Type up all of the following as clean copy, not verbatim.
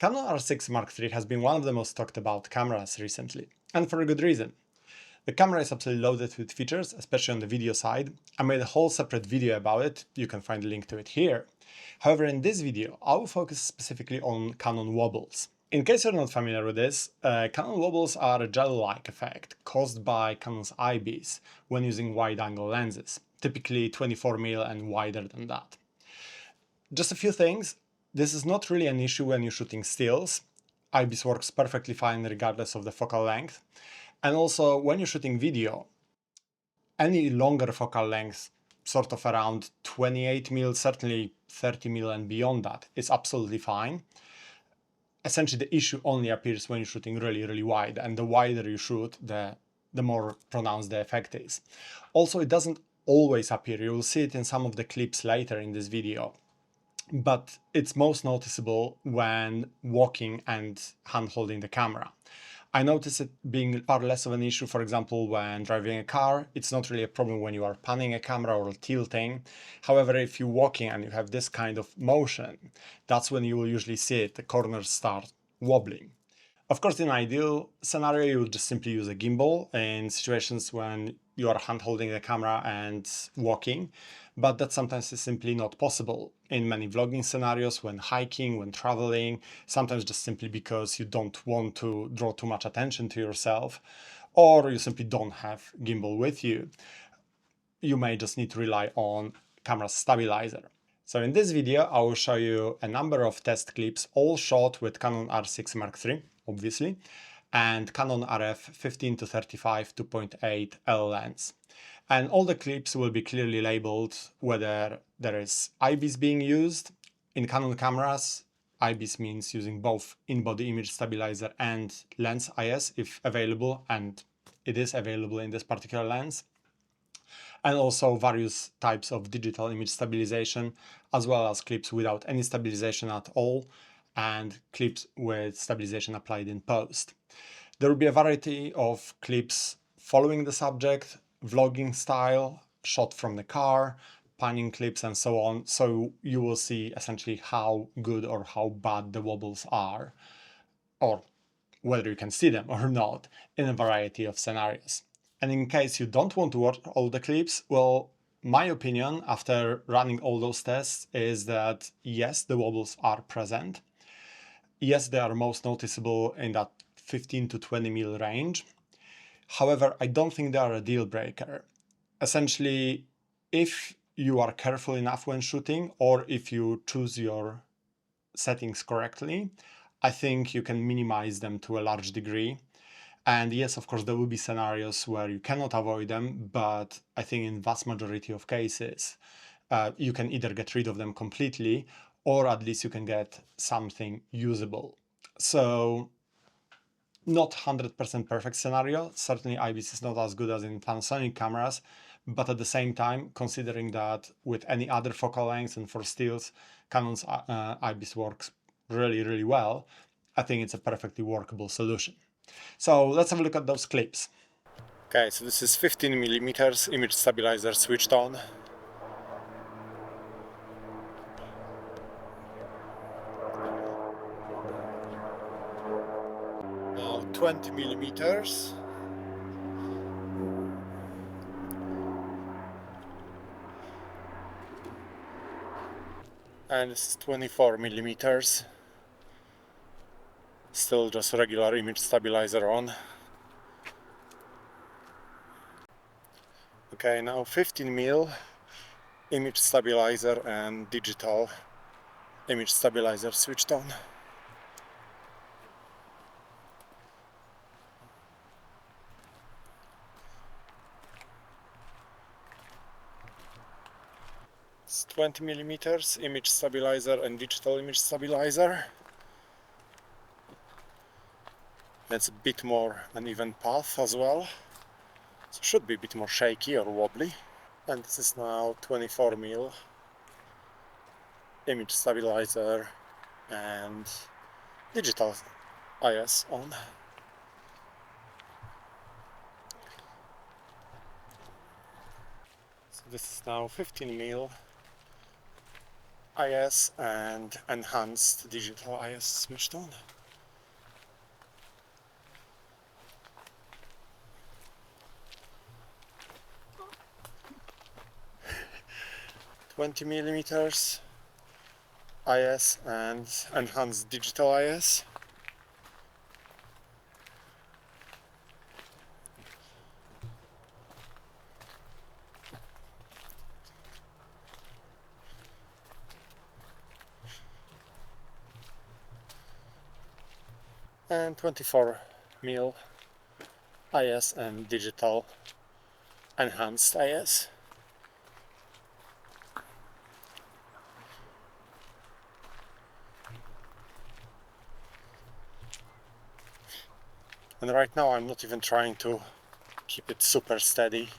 Canon R6 Mark III has been one of the most talked about cameras recently, and for a good reason. The camera is absolutely loaded with features, especially on the video side. I made a whole separate video about it, you can find a link to it here. However, in this video, I will focus specifically on Canon wobbles. In case you're not familiar with this, Canon wobbles are a gel-like effect caused by Canon's IBIS when using wide-angle lenses, typically 24mm and wider than that. Just a few things. This is not really an issue when you're shooting stills. IBIS works perfectly fine regardless of the focal length. And also, when you're shooting video, any longer focal length, sort of around 28mm, certainly 30mm and beyond that, is absolutely fine. Essentially, the issue only appears when you're shooting really, really wide, and the wider you shoot, the more pronounced the effect is. Also, it doesn't always appear. You will see it in some of the clips later in this video. But it's most noticeable when walking and hand-holding the camera. I notice it being far less of an issue, for example, when driving a car. It's not really a problem when you are panning a camera or tilting. However, if you're walking and you have this kind of motion, that's when you will usually see it, the corners start wobbling. Of course, in an ideal scenario, you would just simply use a gimbal in situations when you are hand-holding the camera and walking, but that sometimes is simply not possible in many vlogging scenarios, when hiking, when traveling, sometimes just simply because you don't want to draw too much attention to yourself, or you simply don't have gimbal with you. You may just need to rely on camera stabilizer. So in this video, I will show you a number of test clips, all shot with Canon R6 Mark III, obviously, and Canon RF 15-35 2.8 L lens. And all the clips will be clearly labeled whether there is IBIS being used. In Canon cameras, IBIS means using both in-body image stabilizer and lens IS if available, and it is available in this particular lens. And also various types of digital image stabilization, as well as clips without any stabilization at all, and clips with stabilization applied in post. There will be a variety of clips following the subject, vlogging style, shot from the car, panning clips, and so on. So you will see essentially how good or how bad the wobbles are, or whether you can see them or not, in a variety of scenarios. And in case you don't want to watch all the clips, well, my opinion after running all those tests is that yes, the wobbles are present. Yes, they are most noticeable in that 15 to 20mm range. However, I don't think they are a deal breaker. Essentially, if you are careful enough when shooting, or if you choose your settings correctly, I think you can minimize them to a large degree. And yes, of course, there will be scenarios where you cannot avoid them, but I think in vast majority of cases, you can either get rid of them completely, or at least you can get something usable. So, not 100% perfect scenario. Certainly IBIS is not as good as in Panasonic cameras, but at the same time, considering that with any other focal lengths and for stills, Canon's IBIS works really, really well, I think it's a perfectly workable solution. So let's have a look at those clips. Okay, so this is 15mm image stabilizer switched on. Now 20mm. And this is 24mm. Still just regular image stabilizer on. Okay, now 15mm image stabilizer and digital image stabilizer switched on. It's 20mm image stabilizer and digital image stabilizer. That's a bit more uneven path as well, so it should be a bit more shaky or wobbly. And this is now 24mm image stabilizer and digital IS on. So this is now 15mm IS and enhanced digital IS switched on. $20mm IS and enhanced digital IS. And 24mm IS and digital enhanced IS. And right now I'm not even trying to keep it super steady,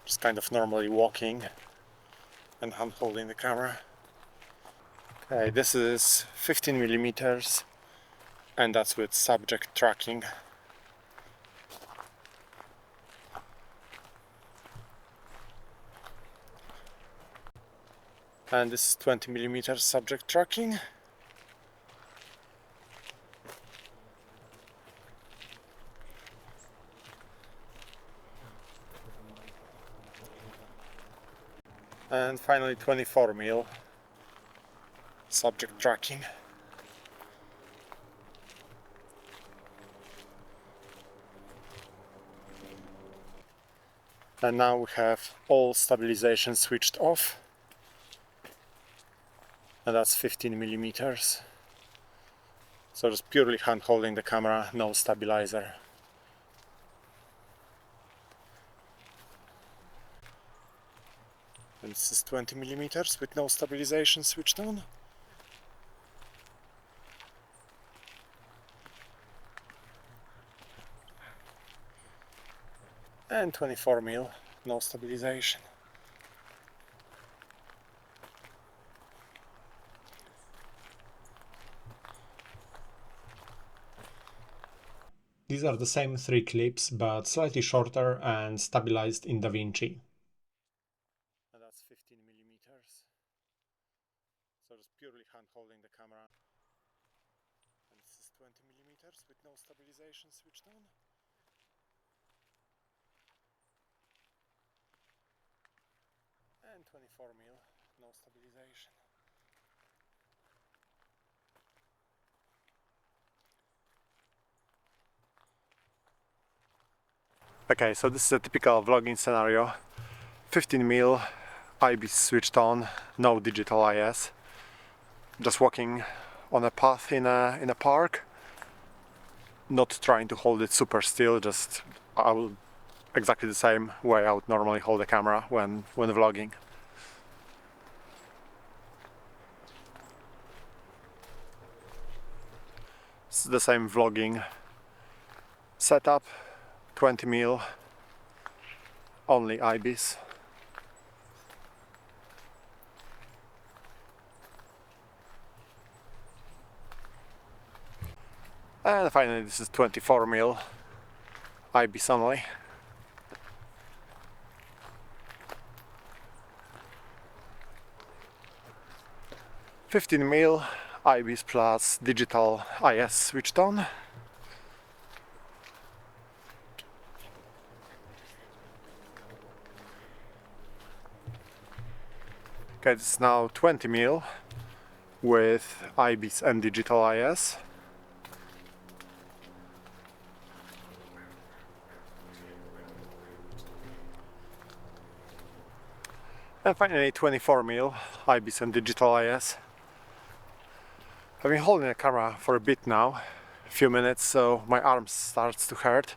just kind of normally walking and hand holding the camera. Okay, this is 15mm and that's with subject tracking. And this is 20mm subject tracking. And finally 24mm subject tracking. And now we have all stabilization switched off. And that's 15mm. So just purely hand holding the camera, no stabilizer. And this is 20mm with no stabilization switched on. And 24mm, no stabilization. These are the same three clips, but slightly shorter and stabilized in DaVinci. And that's 15mm. So just purely hand holding the camera. And this is 20mm with no stabilization switched on. And 24mm, no stabilization. Okay, so this is a typical vlogging scenario. 15mm, IBIS switched on, no digital IS. Just walking on a path in a park. Not trying to hold it super still, just I will exactly the same way I would normally hold the camera when vlogging. It's the same vlogging setup, 20mm, only IBIS. And finally this is 24mm, IBIS only. $15mm, IBIS plus digital IS switched on. Okay, this is now 20mm with IBIS and digital IS. And finally 24mm IBIS and digital IS. I've been holding the camera for a bit now, a few minutes, so my arm starts to hurt.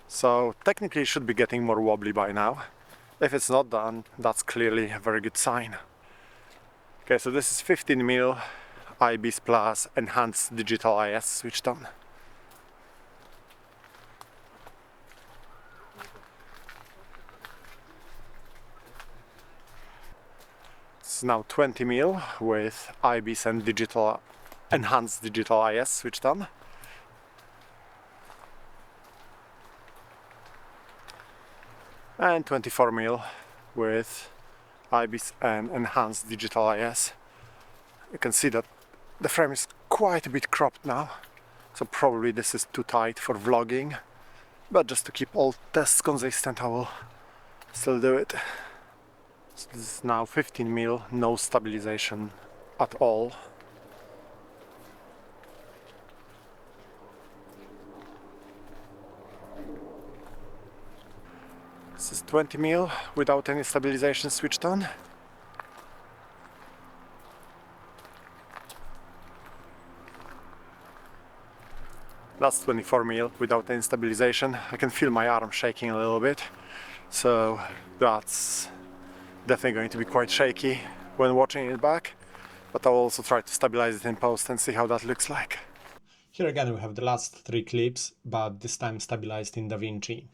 So technically it should be getting more wobbly by now. If it's not done, that's clearly a very good sign. Okay, so this is 15mm IBIS plus enhanced digital IS switched on. This is now 20mm with IBIS and digital enhanced digital IS switched on. And 24mm with IBIS and enhanced digital IS. You can see that the frame is quite a bit cropped now, so probably this is too tight for vlogging, but just to keep all tests consistent I will still do it. So this is now 15mm, no stabilization at all. This is 20mm without any stabilization switched on. That's 24mm without any stabilization. I can feel my arm shaking a little bit, so that's definitely going to be quite shaky when watching it back, but I'll also try to stabilize it in post and see how that looks like. Here again we have the last 3 clips, but this time stabilized in DaVinci.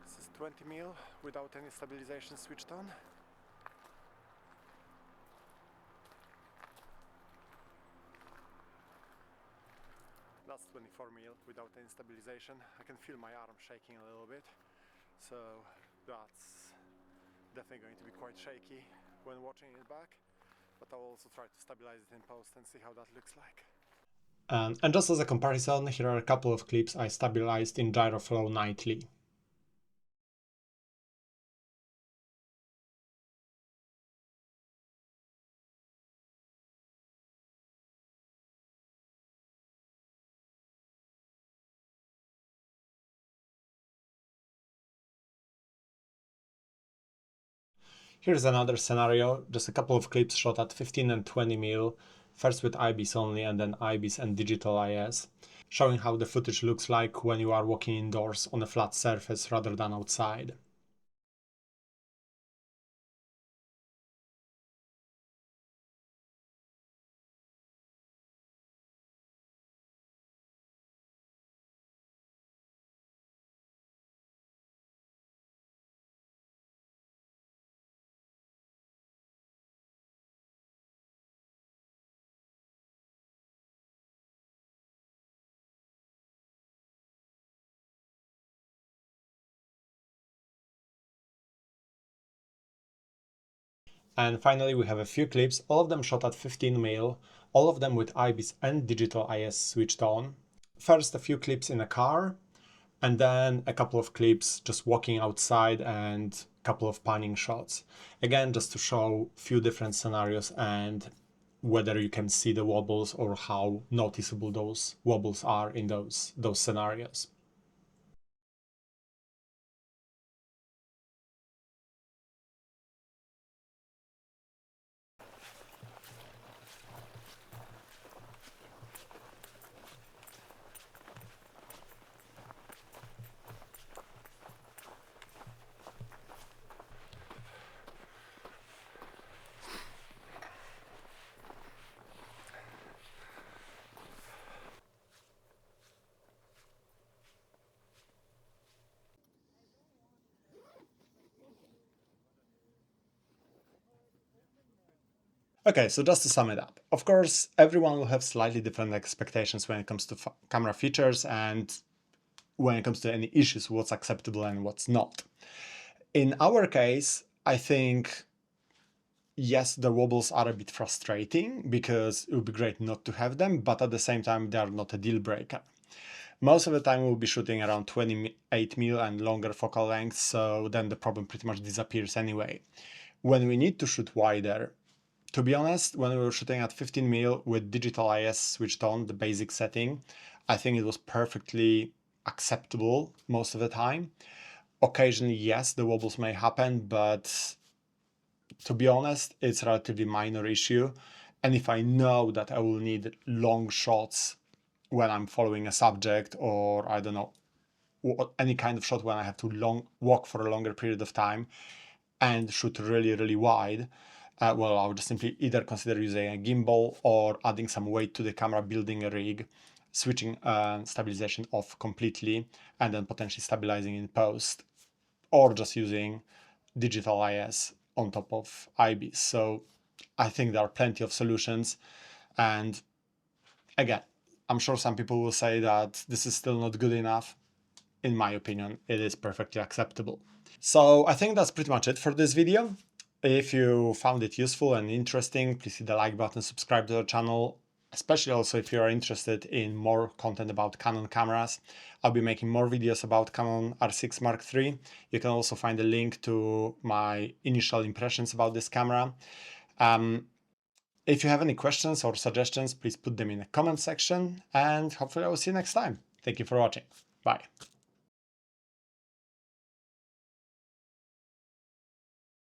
This is 20mm without any stabilization switched on. That's 24mm without any stabilization. I can feel my arm shaking a little bit, so that's definitely going to be quite shaky when watching it back, but I'll also try to stabilize it in post and see how that looks like. And just as a comparison, here are a couple of clips I stabilized in Gyroflow Nightly. Here's another scenario, just a couple of clips shot at 15 and 20mm, first with IBIS only and then IBIS and digital IS, showing how the footage looks like when you are walking indoors on a flat surface rather than outside. And finally we have a few clips, all of them shot at 15mm, all of them with IBIS and digital IS switched on. First a few clips in a car, and then a couple of clips just walking outside and a couple of panning shots. Again, just to show a few different scenarios and whether you can see the wobbles or how noticeable those wobbles are in those scenarios. Okay, so just to sum it up, of course, everyone will have slightly different expectations when it comes to camera features and when it comes to any issues, what's acceptable and what's not. In our case, I think, yes, the wobbles are a bit frustrating because it would be great not to have them, but at the same time, they are not a deal breaker. Most of the time we'll be shooting around 28mm and longer focal lengths, so then the problem pretty much disappears anyway. When we need to shoot wider, to be honest, when we were shooting at 15mm with digital IS switched on, the basic setting, I think it was perfectly acceptable most of the time. Occasionally, yes, the wobbles may happen, but to be honest, it's a relatively minor issue. And if I know that I will need long shots when I'm following a subject, or I don't know, any kind of shot when I have to walk for a longer period of time and shoot really, really wide, well, I would just simply either consider using a gimbal or adding some weight to the camera, building a rig, switching stabilization off completely, and then potentially stabilizing in post, or just using digital IS on top of IBIS. So I think there are plenty of solutions. And again, I'm sure some people will say that this is still not good enough. In my opinion, it is perfectly acceptable. So I think that's pretty much it for this video. If you found it useful and interesting, please hit the like button, subscribe to the channel, especially also if you are interested in more content about Canon cameras. I'll be making more videos about Canon R6 Mark III. You can also find a link to my initial impressions about this camera. If you have any questions or suggestions, please put them in the comment section, and hopefully I will see you next time. Thank you for watching. Bye.